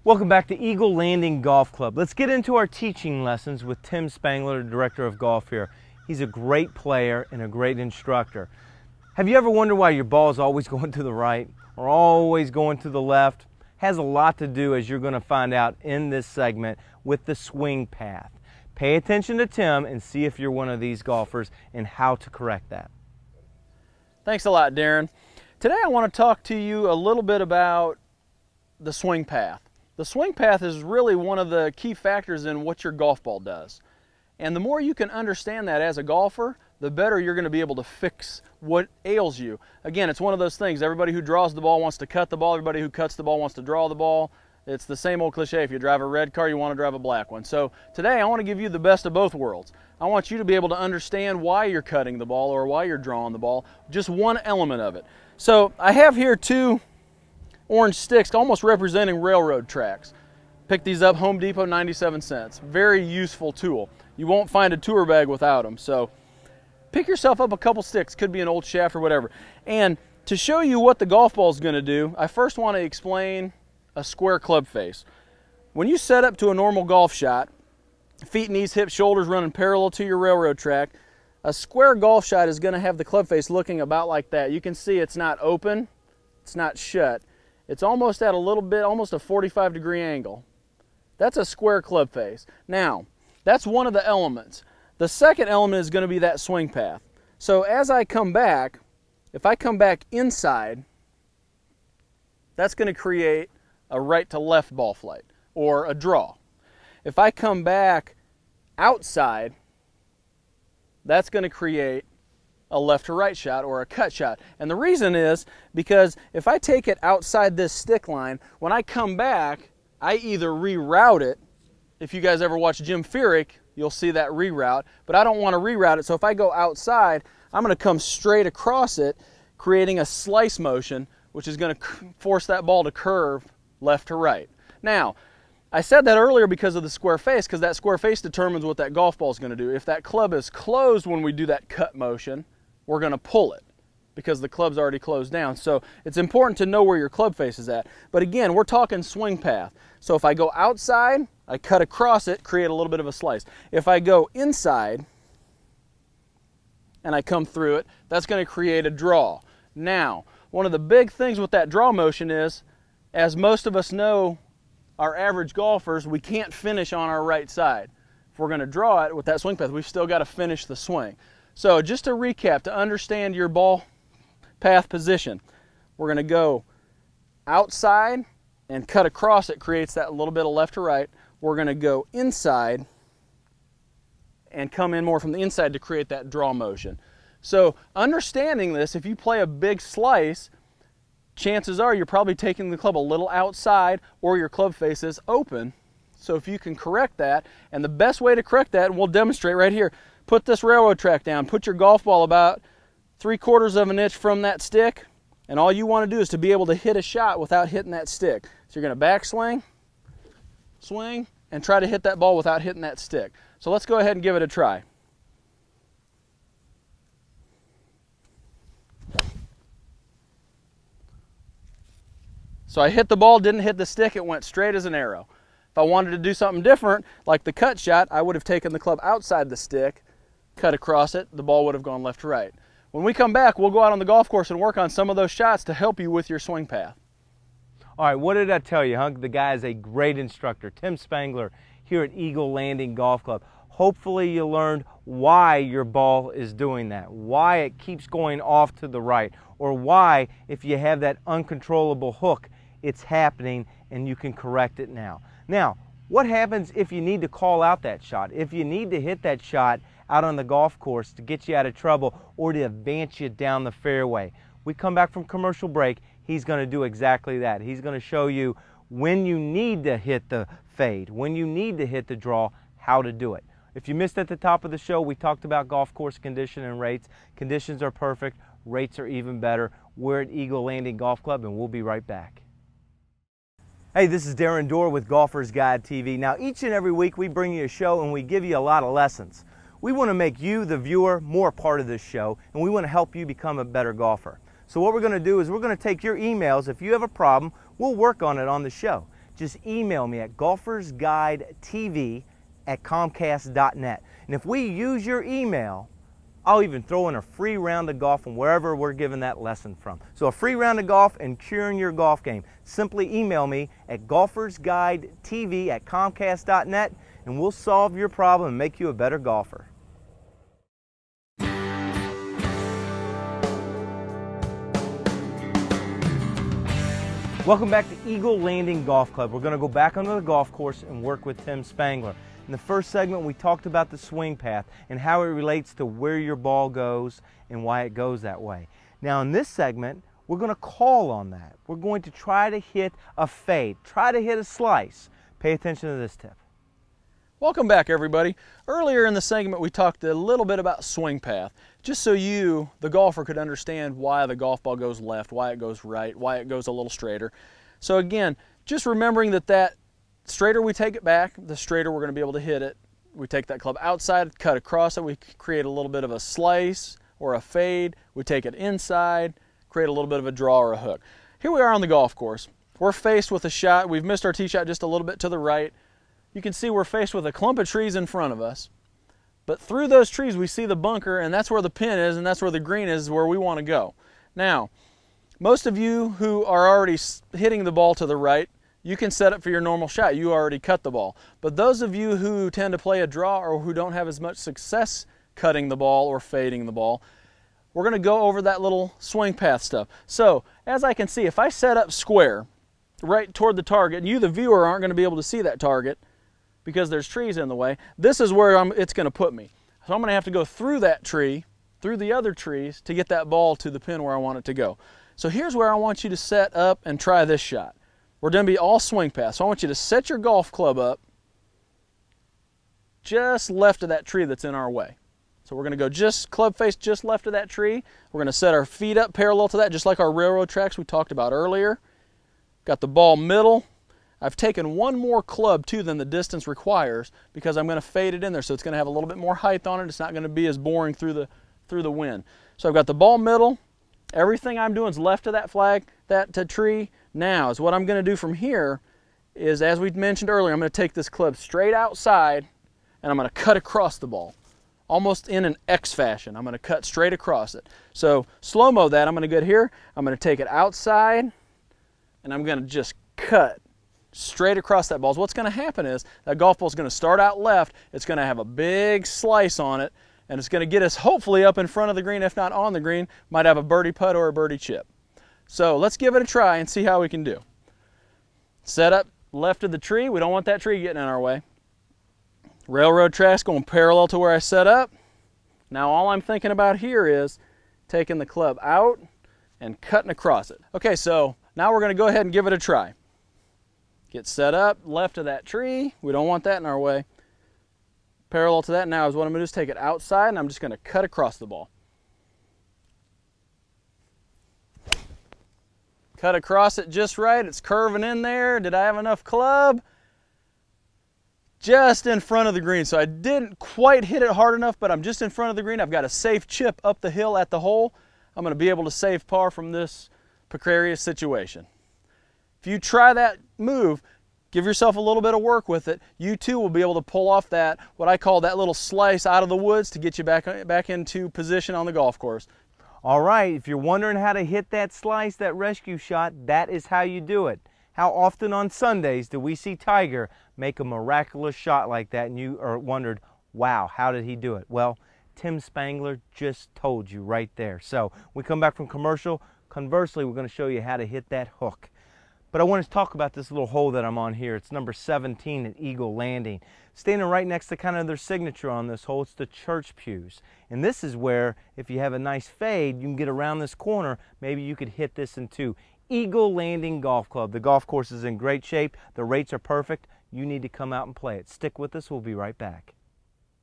Welcome back to Eagle Landing Golf Club. Let's get into our teaching lessons with Tim Spangler, the Director of Golf here. He's a great player and a great instructor. Have you ever wondered why your ball is always going to the right or always going to the left? Has a lot to do, as you're going to find out in this segment, with the swing path. Pay attention to Tim and see if you're one of these golfers and how to correct that. Thanks a lot, Darren. Today I want to talk to you a little bit about the swing path. The swing path is really one of the key factors in what your golf ball does. And the more you can understand that as a golfer, the better you're going to be able to fix what ails you. Again, it's one of those things. Everybody who draws the ball wants to cut the ball. Everybody who cuts the ball wants to draw the ball. It's the same old cliche. If you drive a red car, you want to drive a black one. So today I want to give you the best of both worlds. I want you to be able to understand why you're cutting the ball or why you're drawing the ball, just one element of it. So I have here two orange sticks almost representing railroad tracks. Pick these up, Home Depot, 97 cents. Very useful tool. You won't find a tour bag without them. So pick yourself up a couple sticks, could be an old shaft or whatever. And to show you what the golf ball is going to do, I first want to explain a square club face. When you set up to a normal golf shot, feet, knees, hips, shoulders running parallel to your railroad track, a square golf shot is going to have the club face looking about like that. You can see it's not open, it's not shut. It's almost at a little bit, almost a 45-degree angle. That's a square club face. Now, that's one of the elements. The second element is going to be that swing path. So as I come back, if I come back inside, that's going to create a right to left ball flight or a draw. If I come back outside, that's going to create a left to right shot or a cut shot. And the reason is because if I take it outside this stick line, when I come back, I either reroute it. If you guys ever watch Jim Furyk, you'll see that reroute, but I don't want to reroute it. So if I go outside, I'm going to come straight across it, creating a slice motion, which is going to force that ball to curve left to right. Now, I said that earlier because of the square face, because that square face determines what that golf ball is going to do. If that club is closed when we do that cut motion, we're going to pull it because the club's already closed down. So it's important to know where your club face is at. But again, we're talking swing path. So if I go outside, I cut across it, create a little bit of a slice. If I go inside and I come through it, that's going to create a draw. Now, one of the big things with that draw motion is, as most of us know, our average golfers, we can't finish on our right side. If we're going to draw it with that swing path, we've still got to finish the swing. So just to recap, to understand your ball path position, we're going to go outside and cut across it, creates that little bit of left to right. We're going to go inside and come in more from the inside to create that draw motion. So understanding this, if you play a big slice, chances are you're probably taking the club a little outside or your club face is open. So if you can correct that, and the best way to correct that, and we'll demonstrate right here, put this railroad track down, put your golf ball about 3/4 of an inch from that stick, and all you want to do is to be able to hit a shot without hitting that stick. So you're going to backswing, swing, and try to hit that ball without hitting that stick. So let's go ahead and give it a try. So I hit the ball, didn't hit the stick, it went straight as an arrow. If I wanted to do something different, like the cut shot, I would have taken the club outside the stick, cut across it, the ball would have gone left to right. When we come back, we'll go out on the golf course and work on some of those shots to help you with your swing path. All right, what did I tell you, huh? The guy is a great instructor, Tim Spangler, here at Eagle Landing Golf Club. Hopefully you learned why your ball is doing that, why it keeps going off to the right, or why, if you have that uncontrollable hook, it's happening and you can correct it now. Now, what happens if you need to call out that shot? If you need to hit that shot out on the golf course to get you out of trouble or to advance you down the fairway? We come back from commercial break, he's going to do exactly that. He's going to show you when you need to hit the fade, when you need to hit the draw, how to do it. If you missed at the top of the show, we talked about golf course condition and rates. Conditions are perfect, rates are even better. We're at Eagle Landing Golf Club and we'll be right back. Hey, this is Darren Dorr with Golfer's Guide TV. Now, each and every week we bring you a show and we give you a lot of lessons. We want to make you, the viewer, more part of this show, and we want to help you become a better golfer. So what we're going to do is we're going to take your emails. If you have a problem, we'll work on it on the show. just email me at golfersguidetv@comcast.net. And if we use your email, I'll even throw in a free round of golf from wherever we're giving that lesson from. So a free round of golf and curing your golf game. Simply email me at golfersguidetv@comcast.net and we'll solve your problem and make you a better golfer. Welcome back to Eagle Landing Golf Club. We're going to go back onto the golf course and work with Tim Spangler. In the first segment, we talked about the swing path and how it relates to where your ball goes and why it goes that way. Now in this segment, we're going to call on that. We're going to try to hit a fade, try to hit a slice. Pay attention to this tip. Welcome back, everybody. Earlier in the segment, we talked a little bit about swing path, just so you, the golfer, could understand why the golf ball goes left, why it goes right, why it goes a little straighter. So again, just remembering that straighter we take it back, the straighter we're going to be able to hit it. We take that club outside, cut across it, we create a little bit of a slice or a fade. We take it inside, create a little bit of a draw or a hook. Here we are on the golf course. We're faced with a shot. We've missed our tee shot just a little bit to the right. You can see we're faced with a clump of trees in front of us. But through those trees we see the bunker, and that's where the pin is, and that's where the green is, where we want to go. Now, most of you who are already hitting the ball to the right, you can set up for your normal shot. You already cut the ball. But those of you who tend to play a draw or who don't have as much success cutting the ball or fading the ball, we're going to go over that little swing path stuff. So, as I can see, if I set up square right toward the target, and you, the viewer, aren't going to be able to see that target because there's trees in the way, this is where it's going to put me. So I'm going to have to go through that tree, through the other trees, to get that ball to the pin where I want it to go. So here's where I want you to set up and try this shot. We're going to be all swing path. So I want you to set your golf club up just left of that tree that's in our way. So we're going to go just club face just left of that tree. We're going to set our feet up parallel to that, just like our railroad tracks we talked about earlier. Got the ball middle. I've taken one more club too than the distance requires because I'm going to fade it in there, so it's going to have a little bit more height on it. It's not going to be as boring through the wind. So I've got the ball middle. Everything I'm doing is left of that flag, that tree. Now, is what I'm going to do from here is, as we mentioned earlier, I'm going to take this club straight outside and I'm going to cut across the ball, almost in an X fashion. I'm going to cut straight across it. So slow-mo that. I'm going to go here. I'm going to take it outside and I'm going to just cut straight across that ball. So what's going to happen is that golf ball is going to start out left. It's going to have a big slice on it, and it's going to get us hopefully up in front of the green, if not on the green. Might have a birdie putt or a birdie chip. So let's give it a try and see how we can do. Set up left of the tree. We don't want that tree getting in our way. Railroad tracks going parallel to where I set up. Now all I'm thinking about here is taking the club out and cutting across it. Okay, so now we're going to go ahead and give it a try. Get set up left of that tree. We don't want that in our way. Parallel to that now is what I'm going to do is take it outside and I'm just going to cut across the ball. Cut across it just right. It's curving in there. Did I have enough club? Just in front of the green. So I didn't quite hit it hard enough, but I'm just in front of the green. I've got a safe chip up the hill at the hole. I'm going to be able to save par from this precarious situation. If you try that move, give yourself a little bit of work with it, you too will be able to pull off that, what I call that little slice out of the woods to get you back into position on the golf course. All right, if you're wondering how to hit that slice, that rescue shot, that is how you do it. How often on Sundays do we see Tiger make a miraculous shot like that and you wondered, wow, how did he do it? Well, Tim Spangler just told you right there. So we come back from commercial. Conversely, we're going to show you how to hit that hook. But I want to talk about this little hole that I'm on here. It's number 17 at Eagle Landing. Standing right next to kind of their signature on this hole, it's the church pews. And this is where, if you have a nice fade, you can get around this corner. Maybe you could hit this into Eagle Landing Golf Club. The golf course is in great shape. The rates are perfect. You need to come out and play it. Stick with us. We'll be right back.